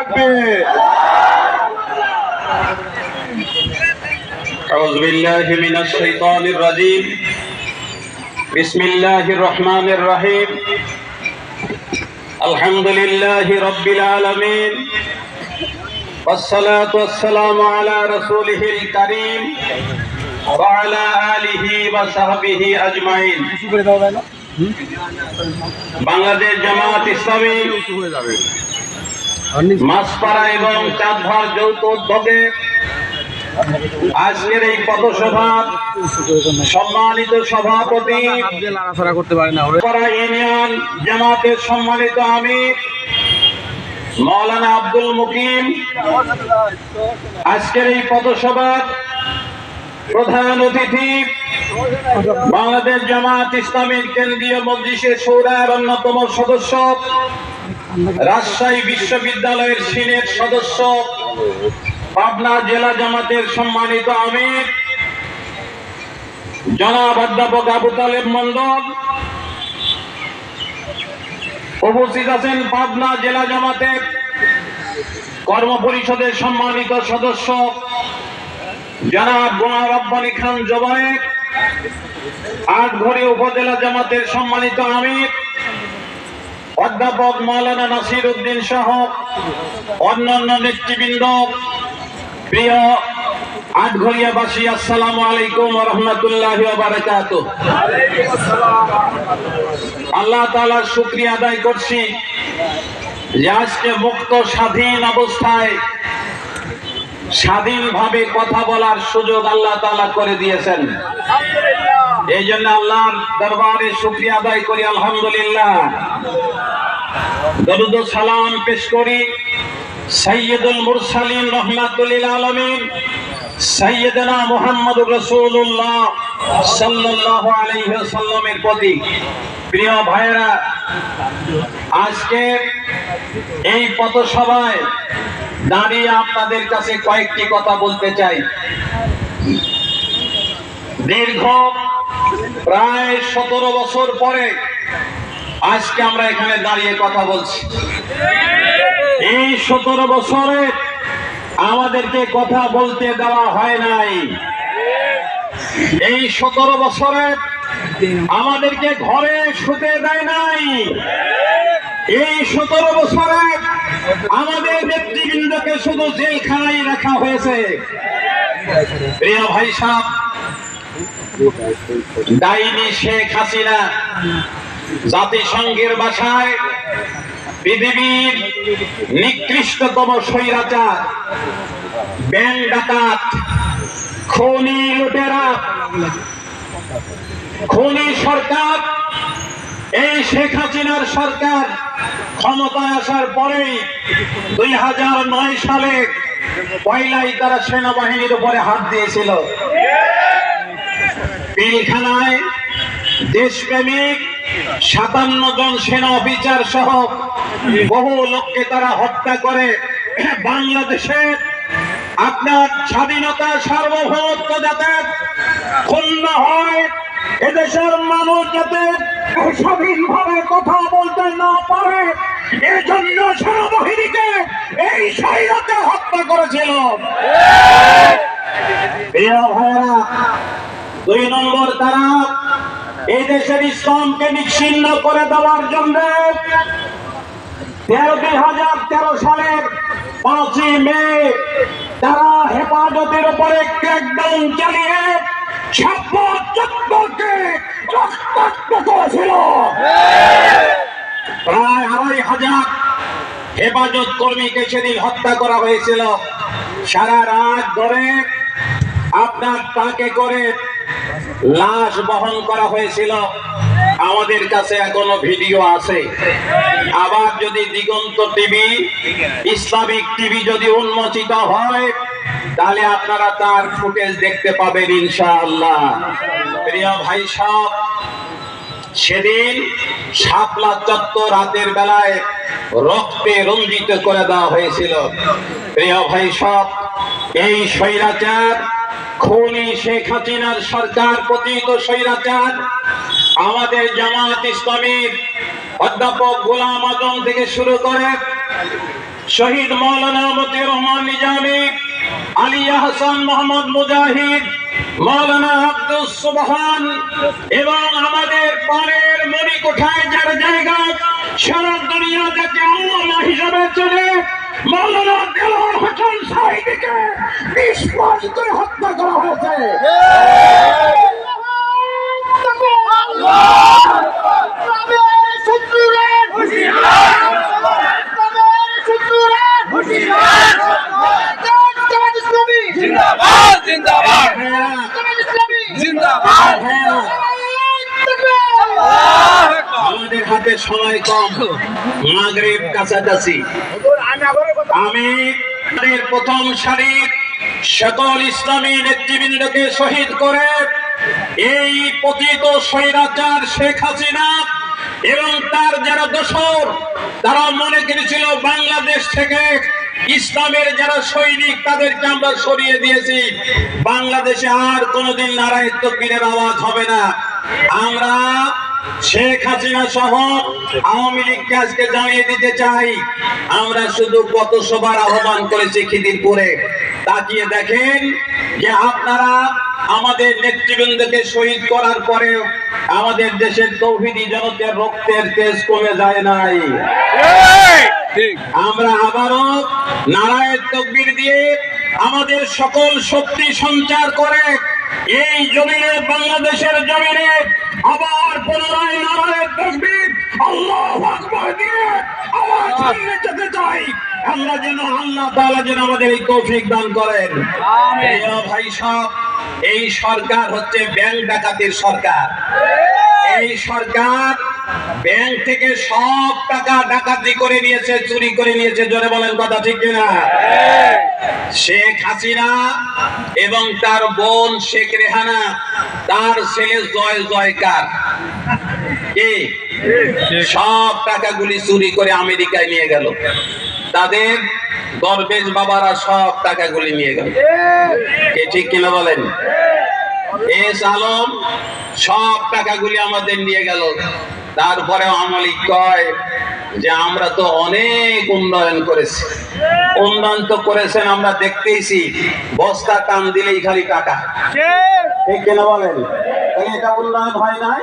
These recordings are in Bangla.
তাকবীর। আউযু বিল্লাহি মিনাশ শাইতানির রাজীম। বিসমিল্লাহির রহমানির রহিম। আলহামদুলিল্লাহি রাব্বিল আলামিন। ওয়াসসালাতু ওয়াসসালামু আলা রাসূলিহিল কারীম ওয়া আলা আলিহি ওয়া সাহবিহি আজমাইন। বাংলাদেশ জামাত ইসলামী মাসপাড়া এবং চাঁদভার যৌথ উদ্যোগে আজকের এই পথসভার সম্মানিত সভাপতি ইউনিয়ন জামাতের সম্মানিত আমির মাওলানা আব্দুল মুকিম, আজকের এই পথসভার প্রধান অতিথি বাংলাদেশ জামাত ইসলামীর কেন্দ্রীয় মজলিসের শূরার অন্যতম সদস্য, রাজশাহী বিশ্ববিদ্যালয়ের সিনেট সদস্য, পাবনা জেলা জামাতের সম্মানিত আমির জনাব অধ্যাপক আবু তালেব মন্ডল, উপস্থিত আছেন পাবনা জেলা জামাতের কর্মপরিষদের সম্মানিত সদস্য জনাব গোলাম রব্বানী খান জোবায়ের, আটঘড়ি উপজেলা জামাতের সম্মানিত আমির অধ্যাপক মাওলানা নাসির উদ্দিন সহ অন্যান্য নেতৃবৃন্দ, প্রিয় আটঘরিয়াবাসী, আসসালামু আলাইকুম ওয়া রাহমাতুল্লাহি ওয়া বারাকাতুহু। আল্লাহ তাআলার শুকরিয়া আদায় করছি যে আজকে মুক্ত স্বাধীন অবস্থায় স্বাধীনভাবে কথা বলার সুযোগ আল্লাহ তাআলা করে দিয়েছেন। এই জন্য আল্লাহর দরবারে শুকরিয়া আদায় করি, আলহামদুলিল্লাহ। দরুদ ও সালাম পেশ করি সাইয়্যিদুল মুরসালিন রাহমাতুল লিল আলামিন সাইয়্যিদনা মুহাম্মদুর রাসূলুল্লাহ সাল্লাল্লাহু আলাইহি ওয়াসাল্লামের প্রতি। প্রিয় ভাইরা, আজকে এই পথসভায় দাঁড়িয়ে আপনাদের কাছে কয়েকটি কথা বলতে চাই। দীর্ঘ প্রায় 17 বছর পরে আজকে আমরা এখানে দাঁড়িয়ে কথা বলছি। এই 17 বছরে আমাদেরকে কথা বলতে দেওয়া হয় নাই। এই 17 বছরে আমাদেরকে ঘরে শুতে দেয় নাই। এই 17 বছরে আমাদের নেতৃবৃন্দকে শুধু জেলখানায় রাখা হয়েছে। প্রিয় ভাই সাহেব, ডাইনি শেখ হাসিনা জাতিসংঘের ভাষায় পৃথিবীর নিকৃষ্টতম স্বৈরাচার, ব্যাংক ডাকাত, খুনি লুটেরা, খুনি সরকার। এই শেখ হাসিনার সরকার ক্ষমতায় আসার পরেই 2009 সালে পয়লাই তারা সেনাবাহিনীর উপরে হাত দিয়েছিল। পিলখানায় দেশপ্রেমিক 57 জন সেনা অফিসার সহ বহু লোককে তারা হত্যা করে বাংলাদেশের আপনার স্বাধীনতা সার্বভৌমত্ব যাতে ক্ষুণ্ণ হয়, এদেশের মানুষ যাতে স্বাধীনভাবে কথা বলতে না পারে, এর জন্য সেনাবাহিনীকে এই স্বৈরাচার হত্যা করেছিল। প্রিয় ভাইরা, 2 নম্বর, তারা এই দেশের ইসলামকে নিশ্চিহ্ন করে দেওয়ার জন্য 2013 সালের 5ই মে তারা হেফাজতের উপরে ক্র্যাকডাউন চালিয়ে 76 রক্তাক্ত করেছিল। প্রায় 2500 হেফাজত কর্মীকে সেদিন হত্যা করা হয়েছিল। সারা রাত ধরে আপনার ট্রাকে করে লাশ বহন করা হয়েছিল। আমাদের কাছে এখনো ভিডিও আছে। আবার যদি দিগন্ত টিভি, ইসলামিক টিভি যদি উন্মোচিত হয়, তাহলে আপনারা তার ফুটেজ দেখতে পাবেন ইনশাআল্লাহ। প্রিয় ভাই সাহেব, সেদিন শাপলা চত্বর রাতের বেলায় রক্তে রঞ্জিত করে দেওয়া হয়েছিল। প্রিয় ভাই সাহেব, এই স্বৈরাচার খুনি শেখ হাসিনার সরকার পতিত স্বৈরাচার আমাদের জামাত ইসলামীর অধ্যাপক গোলাম আজম থেকে শুরু করে শহীদ মাওলানা মতিউর রহমান নিজামী, আলী আহসান মোহাম্মদ মুজাহিদ, মাওলানা আব্দুস সুবহান এবং আমাদের পাড়ের মণিকোঠায় যার জায়গা সারা দুনিয়া যাকে আল্লামা হিসাবে চলে মাওলানা দেলোয়ার হোসেন সাঈদীকে 20 মাস ধরে হত্যা করা হয়েছে। আমাদের হাতে সময় কম, মাগরিব কাছাকাছি। আমি প্রথম সারির সকল ইসলামী নেতৃবৃন্দকে শহীদ করে এই পতিত স্বৈরাচার শেখ হাসিনা এবং তার যারা দোসর, তারা মনে করেছিল বাংলাদেশ থেকে ইসলামের যারা সৈনিক তাদেরকে আমরা সরিয়ে দিয়েছি, বাংলাদেশে আর কোনোদিন নারায়ে তাকবীরের আওয়াজ হবে না। আমরা শেখ হাসিনা সহ আওয়ামী লীগকে আজকে জানিয়ে দিতে চাই, আমরা শুধু কত সবার আহ্বান করেছি খিদিরপুরে। তাকিয়ে দেখেন যে আপনারা আমাদের নেতৃবৃন্দকে শহীদ করার পরে আমাদের দেশের তৌহিদি জনতার রক্তের তেজ কমে যায় নাই। আমরা আবারও নারায়ে তাকবীর দিয়ে আমাদের সকল শক্তি সঞ্চার করে এই জমিনে, বাংলাদেশের জমিনে আবার পুনরায় নারায়ে তাকবীর আল্লাহু আকবার দিয়ে আওয়াজ তুলে যেতে চাই। আমরা যেন আল্লাহ তাআলা যেন আমাদের এই তৌফিক দান করেন। আমিন। ভাই সাহেব, এই সরকার হচ্ছে ব্যাংক ডাকাতির সরকার। এই সরকার ব্যাংক থেকে সব টাকা ডাকাতি করে নিয়েছে, চুরি করে নিয়েছে। জোরে বলেন কথা ঠিক কিনা? শেখ হাসিনা এবং তার বোন শেখ রেহানা, তার ছেলে জয় জয়কার সব টাকাগুলি চুরি করে আমেরিকায় নিয়ে গেল। তাদের দরবেশ বাবারা সব টাকাগুলি নিয়ে গেল। ঠিক কিনা বলেন? এস আলম সব টাকাগুলি আমাদের নিয়ে গেল। তারপরে আওয়ামী লীগ কয় যে আমরা তো অনেক উন্নয়ন করেছি। উন্নয়ন তো করেছেন, আমরা দেখতেইছি, বস্তা টান দিলেই খালি টাকা। ঠিক কিনা বলেন? এটা উন্নয়ন হয় নাই?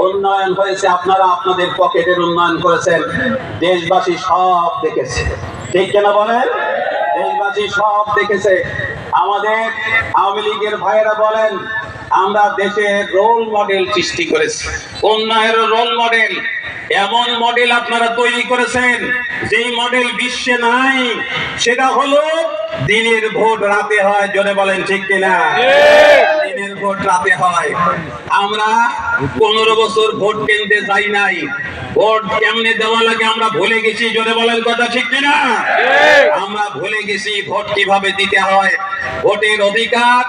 উন্নয়ন হয়েছে, আপনারা আপনাদের পকেটের উন্নয়ন করেছেন, দেশবাসী সব দেখেছে। ঠিক কিনা বলেন? দেশবাসী সব দেখেছে। আমাদের আওয়ামী লীগের ভাইয়েরা বলেন আমরা দেশের রোল মডেল সৃষ্টি করেছি, উন্নয়নের রোল মডেল। এমন মডেল আপনারা তৈরি করেছেন যেই মডেল বিশ্বে নাই। সেটা হলো দিনের ভোট রাতে হয়। জোরে বলেন ঠিক কিনা? দিনের ভোট রাতে হয়। আমরা 15 বছর ভোট কেন্দ্রে যাই নাই। ভোট কেমনে দেওয়া লাগে আমরা ভুলে গেছি। জোরে বলেন কথা ঠিক কিনা? আমরা ভুলে গেছি ভোট কিভাবে দিতে হয়। ভোটের অধিকার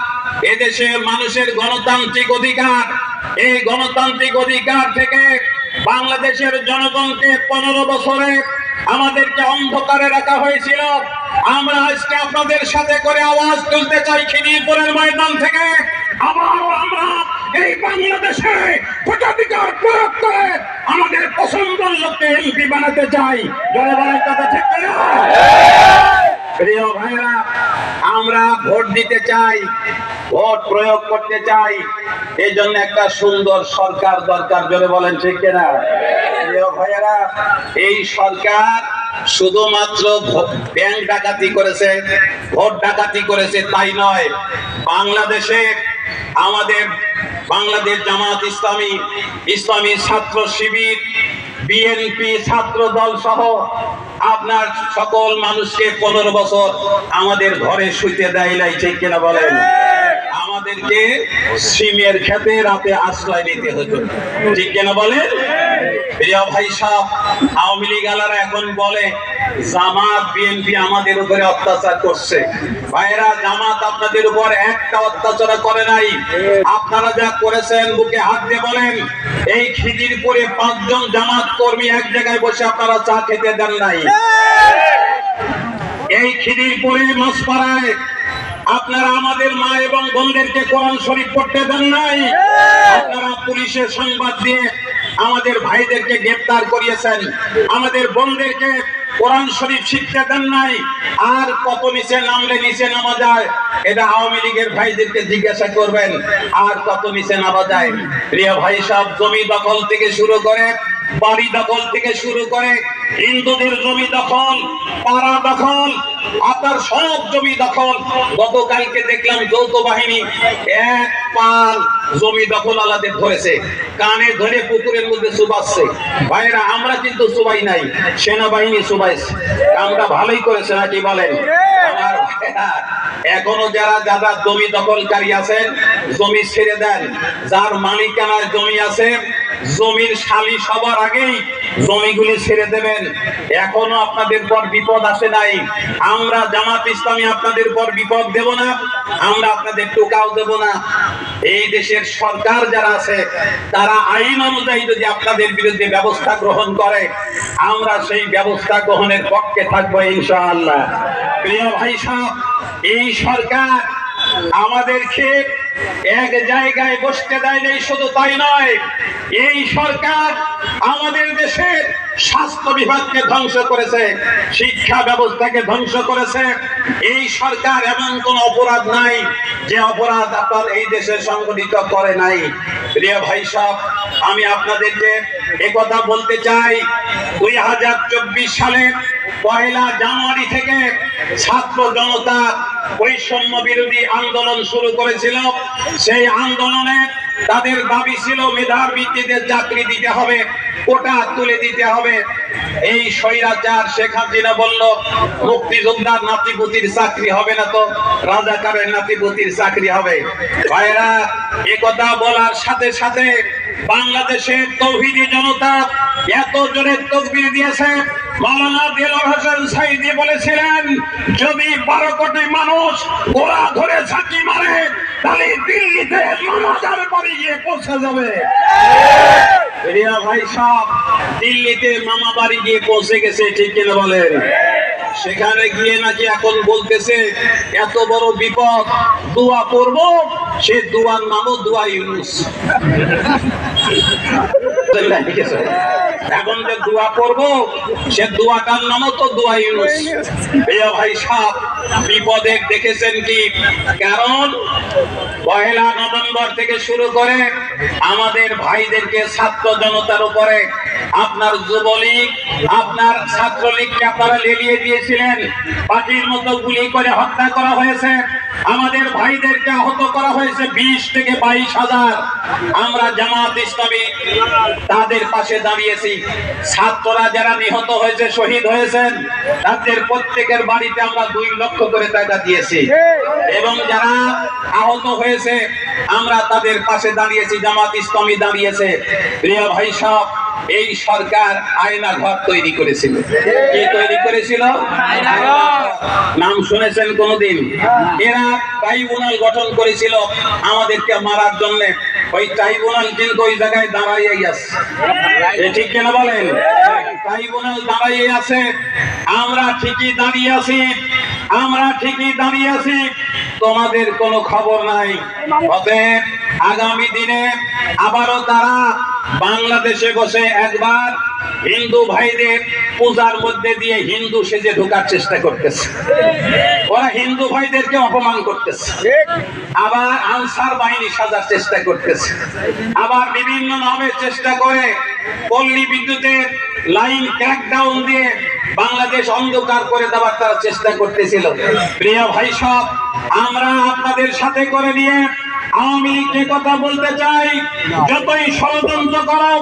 এদেশের মানুষের গণতান্ত্রিক অধিকার। এই গণতান্ত্রিক অধিকার থেকে বাংলাদেশের জনগণকে 15 বছরে আমাদেরকে অন্ধকারে রাখা হয়েছিল। আমরা আজকে আপনাদের সাথে করে আওয়াজ তুলতে চাই খিদিরপুরের ময়দান থেকে। আবারও আমরা এই বাংলাদেশে ভোটাধিকার প্রয়োগ করে আমাদের পছন্দের লোককে এমপি বানাতে চাই। জয় বলার কথা ঠিক না? প্রিয় ভাইরা, আমরা ভোট দিতে চাই, ভোট প্রয়োগ করতে চাই। এই জন্য একটা সুন্দর সরকার দরকার। জোরে বলেন ঠিক কিনা? প্রিয় ভাইরা, এই সরকার শুধুমাত্র ব্যাংক ডাকাতি করেছে, ভোট ডাকাতি করেছে তাই নয়। বাংলাদেশে আমাদের বাংলাদেশ জামাত ইসলামী, ইসলামী ছাত্র শিবির, বিএনপি, ছাত্র দল সহ আপনার সকল মানুষকে 15 বছর আমাদের ঘরে শুইতে দেয় নাই। ঠিক কিনা বলেন? আমাদেরকে সিমের খেতে রাতে আশ্রয় নিতে হতো। ঠিক কিনা বলেন? প্রিয় ভাই সাহেব, আওয়ামী লীগ আলারা এখন বলে জামাত বিএনপি আমাদের উপরে অত্যাচার করছে। ভাইরা, জামাত আপনাদের উপর একটা অত্যাচার করে নাই। আপনারা যা করেছেন বুকে হাত দিয়ে বলেন, এই খিদিরপুরে 5 জন জামাত কর্মী এক জায়গায় বসে আপনারা চা খেতে দেন নাই। এই খিদিরপুরে মাসপাড়ায় আপনারা আমাদের মা এবং বোনদেরকে কোরআন শরীফ পড়তে দেন নাই। আপনারা পুলিশের সংবাদ দিয়ে আমাদের ভাইদেরকে গ্রেফতার করিয়েছেন, আমাদের বোনদেরকে কোরআন শরীফ শিক্ষা দেন নাই, আর কত নিচে নামলে নিচে নামা যায় এটা আওয়ামী লীগের ভাইদেরকে জিজ্ঞাসা করবেন, আর কত নিচে নামা যায়। প্রিয় ভাই সব, জমি দখল থেকে শুরু করে, বাড়ি দখল থেকে শুরু করে, হিন্দুদের জমি দখল, পাড়া দখল, আপনার সব জমি দখল। গতকালকে দেখলাম যৌথ বাহিনী এক পাল জমি দখল আলাদের ধরেছে, কানে ধরে পুকুরের মধ্যে চুবাচ্ছে। ভাইরা, আমরা কিন্তু চুবাই নাই, সেনাবাহিনী চুবাইছে। আমরা ভালোই করেছে নাকি বলেন? আমার ভাইরা, এখনো যারা যারা জমি দখলকারী আছেন, জমি ছেড়ে দেন। যার মালিকানার জমি আছে, জমির সালিশ হবার আগেই জমিগুলি ছেড়ে দেবেন। এখনো আপনাদের পর বিপদ আসে নাই। আমরা জামাত ইসলামী আপনাদের পর বিপদ দেব না, আমরা আপনাদের টোকাও দেব না। এই দেশের সরকার যারা আছে তারা আইন অনুযায়ী যদি আপনাদের বিরুদ্ধে ব্যবস্থা গ্রহণ করে, আমরা সেই ব্যবস্থা গ্রহণের পক্ষে থাকবো ইনশাআল্লাহ। প্রিয় ভাই সাহেব, এই সরকার আমাদেরকে এক জায়গায় বসতে দেয় নাই, শুধু তাই নয়, এই সরকার আমাদের দেশের স্বাস্থ্য বিভাগকে ধ্বংস করেছে, শিক্ষা ব্যবস্থাকে ধ্বংস করেছে। এই সরকার এমন কোন অপরাধ নাই যে অপরাধ আপনার এই দেশে সংগঠিত করে নাই। প্রিয় ভাই সব, আমি আপনাদেরকে একথা বলতে চাই, 2024 সালের 1 জানুয়ারি থেকে ছাত্র জনতা বৈষম্য বিরোধী আন্দোলন শুরু করেছিল। সেই আন্দোলনে তাদের দাবি ছিল মেধার ভিত্তিতে চাকরি দিতে হবে, কোটা তুলে দিতে হবে। এই স্বৈরাচার শেখ হাসিনা বলল মুক্তিযোদ্ধার নাতিপুতির চাকরি হবে না, তো রাজাকারের নাতিপুতির চাকরি হবে। ভাইরা, একথা বলার সাথে সাথে বাংলাদেশের তৌহিদি জনতা এত জোরে তাকবীর দিয়েছে। মাওলানা দেলোয়ার হোসেন সাঈদী বলেছিলেন, যদি 12 কোটি মানুষ গোলা ধরে ঝাঁকি মারে তাহলে দিল্লিতে মামাজার বাড়ি গিয়ে পৌঁছে যাবে। প্রিয় ভাই সব, দিল্লিতে মামা বাড়ি গিয়ে পৌঁছে গেছে, ঠিক কিনা বলেন? সেখানে গিয়ে নাকি এখন বলতেছে এত বড় বিপদ, দোয়া করব, সে দোয়ার নামও দোয়া ইউনুস। এখন যে দোয়া করব, সে দোয়াটার নামও তো দোয়া ইউনুস। প্রিয় ভাই সব, বিপদে দেখেছেন কি? কারণ 1 নভেম্বর থেকে শুরু করে আমাদের ভাইদেরকে ছাত্র জনতার উপরে আপনার যুবলীগ, আপনার ছাত্রলীগকে আপনারা লেলিয়ে দিয়েছিলেন, পাখির মতো গুলি করে হত্যা করা হয়েছে। আমাদের ভাইদেরকে আহত করা হয়েছে 20 থেকে 22,000। আমরা জামাত ইসলামী তাদের পাশে দাঁড়িয়েছি। ছাত্ররা যারা নিহত হয়েছে, শহীদ হয়েছেন, তাদের প্রত্যেকের বাড়িতে আমরা 2 লক্ষ করে টাকা দিয়েছি, এবং যারা আহত হয়েছে আমরা তাদের পাশে দাঁড়িয়েছি, জামাত ইসলামী দাঁড়িয়েছে। প্রিয় ভাই সব, এই সরকার আয়না ঘর তৈরি করেছিল। কে তৈরি করেছিল? নাম শুনেছেন কোনদিন? এরা ট্রাইব্যুনাল গঠন করেছিল আমাদেরকে মারার জন্য। ওই ট্রাইব্যুনাল কিন্তু ওই জায়গায় দাঁড়াইয়ে আছে, ঠিক কিনা বলেন? ট্রাইব্যুনাল দাঁড়াইয়ে আছে, আমরা ঠিকই দাঁড়িয়ে আছি, আমরা ঠিকই দাঁড়িয়ে আছি, তোমাদের কোনো খবর নাই। অতএব আগামী দিনে আবারও তারা বাংলাদেশে বসে একবার হিন্দু ভাইদের পূজার মধ্যে দিয়ে হিন্দু সেজে ঢোকার চেষ্টা করতেছে। ওরা হিন্দু ভাইদেরকে অপমান করতেছে, আবার আনসার বাহিনী সাজার চেষ্টা করতেছে, আবার বিভিন্ন নামে চেষ্টা করে পল্লী বিদ্যুতের লাইন ক্র্যাকডাউন দিয়ে বাংলাদেশ অন্ধকার করে দেওয়ার তারা চেষ্টা করতেছিল। প্রিয় ভাই সব, আমরা আপনাদের সাথে করে নিয়ে আমি যে কথা বলতে চাই, যতই ষড়যন্ত্র করো,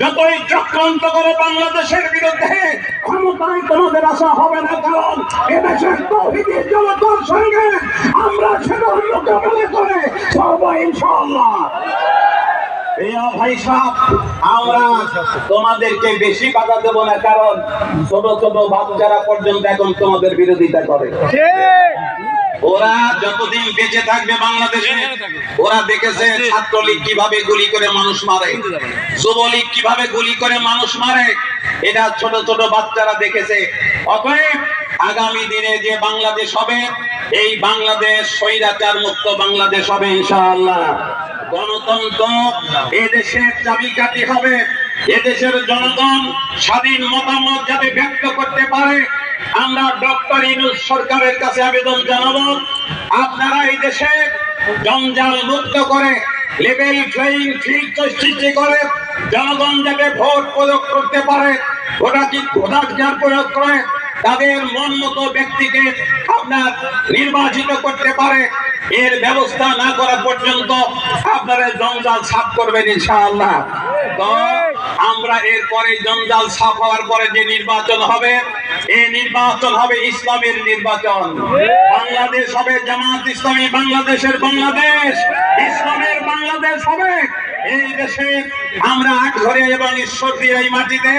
যতই চক্রান্ত করো বাংলাদেশের বিরুদ্ধে, ক্ষমতায় তোমাদের আশা হবে না। কারণ এদেশের তৌহিদি জনতার সঙ্গে আমরা সেটা মোকাবেলা করে সবাই ইনশাআল্লাহ। ভাই সাহেব, আমরা তোমাদেরকে বেশি বাধা দেব না, কারণ ছোট ছোট বাচ্চারা পর্যন্ত এখন তোমাদের বিরোধিতা করে। ওরা যতদিন বেঁচে থাকবে বাংলাদেশে, ওরা দেখেছে ছাত্রলীগ কিভাবে গুলি করে মানুষ মারে, যুবলীগ কিভাবে গুলি করে মানুষ মারে, এটা ছোট ছোট বাচ্চারা দেখেছে। অতএব আগামী দিনে যে বাংলাদেশ হবে, এই বাংলাদেশ স্বৈরাচার মুক্ত বাংলাদেশ হবে ইনশাআল্লাহ। গণতন্ত্র এদেশের চাবিকাঠি হবে। এদেশের জনগণ স্বাধীন মতামত যাতে ব্যক্ত করতে পারে, আমরা ডক্টর ইউনূস সরকারের কাছে আবেদন জানাবো, আপনারা এই দেশে জঞ্জাল মুক্ত করে লেভেল প্লেইং ফিল্ড সৃষ্টি করে জনগণ যাতে ভোট প্রয়োগ করতে পারে, ভোটাধিকার প্রয়োগ করে তাদের মন মতো ব্যক্তিকে আপনার নির্বাচিত করতে পারে, এর ব্যবস্থা না করা পর্যন্ত আপনারা জঞ্জাল সাফ করবেন ইনশাআল্লাহ। তো আমরা এরপরে জঞ্জাল সাফ হওয়ার পরে যে নির্বাচন হবে, এই নির্বাচন হবে ইসলামের নির্বাচন। বাংলাদেশ হবে জামাত ইসলামী বাংলাদেশের বাংলাদেশ, ইসলামের বাংলাদেশ হবে এই দেশে। আমরা আটঘরে এবং ঈশ্বরদীর এই মাটিতে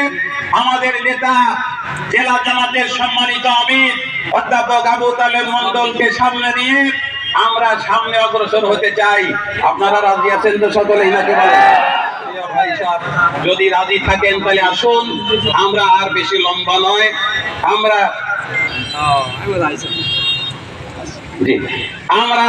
আমাদের নেতা জেলা জামাতের সম্মানিত আমির অধ্যাপক আবু তালেব মন্ডলকে সামনে নিয়ে আমরা সামনে অগ্রসর হতে চাই। আপনারা রাজি আছেন তো সকলে? ইনাকে বলেন ভাই সাহেব, যদি রাজি থাকেন তাহলে আসুন, আমরা আর বেশি লম্বা নয়, আমরা জি আমরা